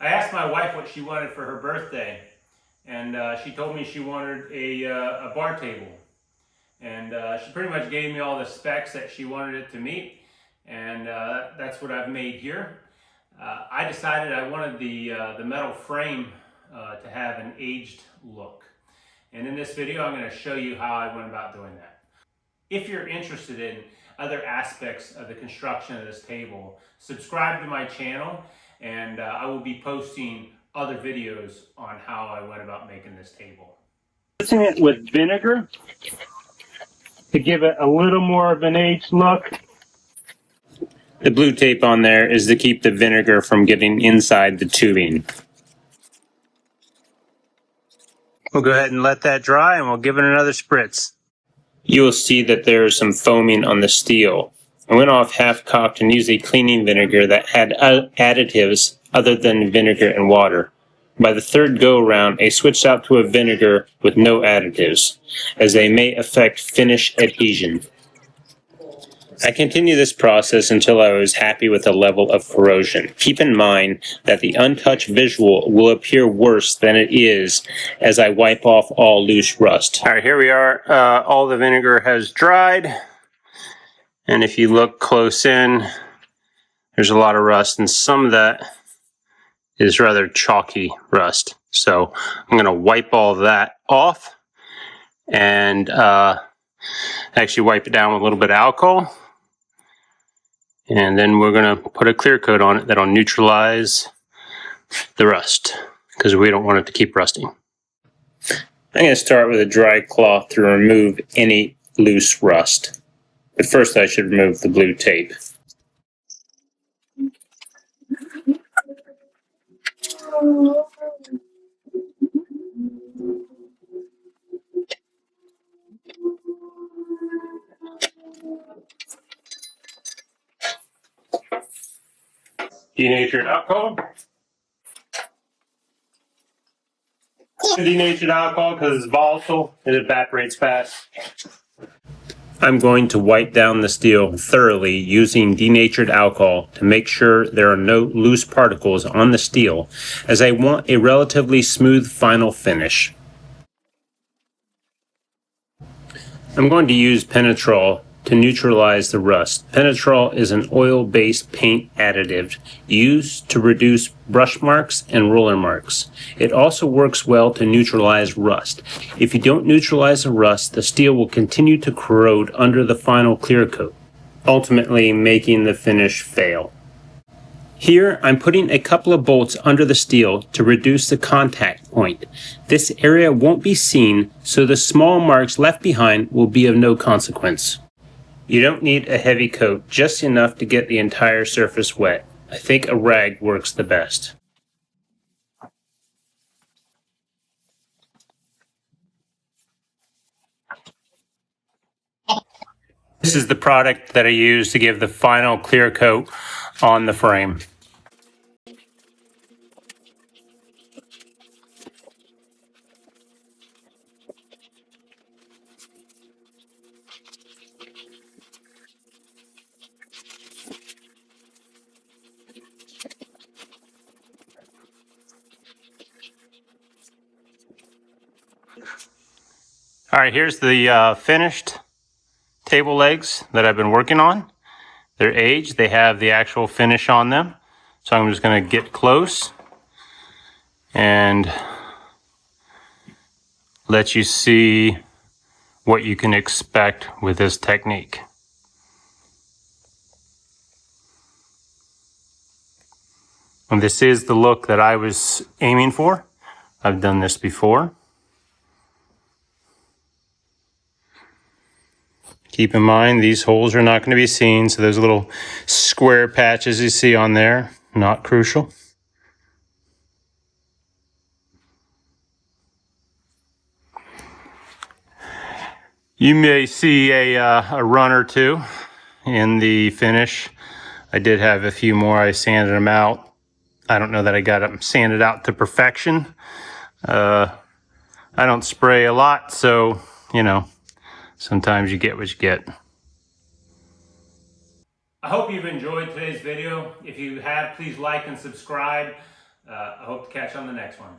I asked my wife what she wanted for her birthday, and she told me she wanted a bar table. And she pretty much gave me all the specs that she wanted it to meet, and that's what I've made here. I decided I wanted the metal frame to have an aged look. And in this video, I'm going to show you how I went about doing that. If you're interested in other aspects of the construction of this table, subscribe to my channel, and I will be posting other videos on how I went about making this table. Mixing it with vinegar to give it a little more of an aged look. The blue tape on there is to keep the vinegar from getting inside the tubing. We'll go ahead and let that dry, and we'll give it another spritz. You will see that there is some foaming on the steel. I went off half-cocked and used a cleaning vinegar that had additives other than vinegar and water. By the third go-around, I switched out to a vinegar with no additives, as they may affect finish adhesion. I continued this process until I was happy with the level of corrosion. Keep in mind that the untouched visual will appear worse than it is as I wipe off all loose rust. Alright, here we are. All the vinegar has dried. And if you look close in, there's a lot of rust, and some of that is rather chalky rust. So I'm going to wipe all of that off and actually wipe it down with a little bit of alcohol. And then we're going to put a clear coat on it that'll neutralize the rust, because we don't want it to keep rusting. I'm going to start with a dry cloth to remove any loose rust. But first I should remove the blue tape. Denatured alcohol. Denatured alcohol, because it's volatile, it evaporates fast. I'm going to wipe down the steel thoroughly using denatured alcohol to make sure there are no loose particles on the steel, as I want a relatively smooth final finish. I'm going to use Penetrol to neutralize the rust. Penetrol is an oil-based paint additive used to reduce brush marks and roller marks. It also works well to neutralize rust. If you don't neutralize the rust, the steel will continue to corrode under the final clear coat, ultimately making the finish fail. Here, I'm putting a couple of bolts under the steel to reduce the contact point. This area won't be seen, so the small marks left behind will be of no consequence. You don't need a heavy coat, just enough to get the entire surface wet. I think a rag works the best. This is the product that I use to give the final clear coat on the frame. All right, here's the finished table legs that I've been working on. They're aged, they have the actual finish on them. So I'm just going to get close and let you see what you can expect with this technique. And this is the look that I was aiming for. I've done this before. Keep in mind, these holes are not going to be seen, so those little square patches you see on there, not crucial. You may see a run or two in the finish. I did have a few more. I sanded them out. I don't know that I got them sanded out to perfection. I don't spray a lot, so, you know, sometimes you get what you get. I hope you've enjoyed today's video. If you have, please like and subscribe. I hope to catch you on the next one.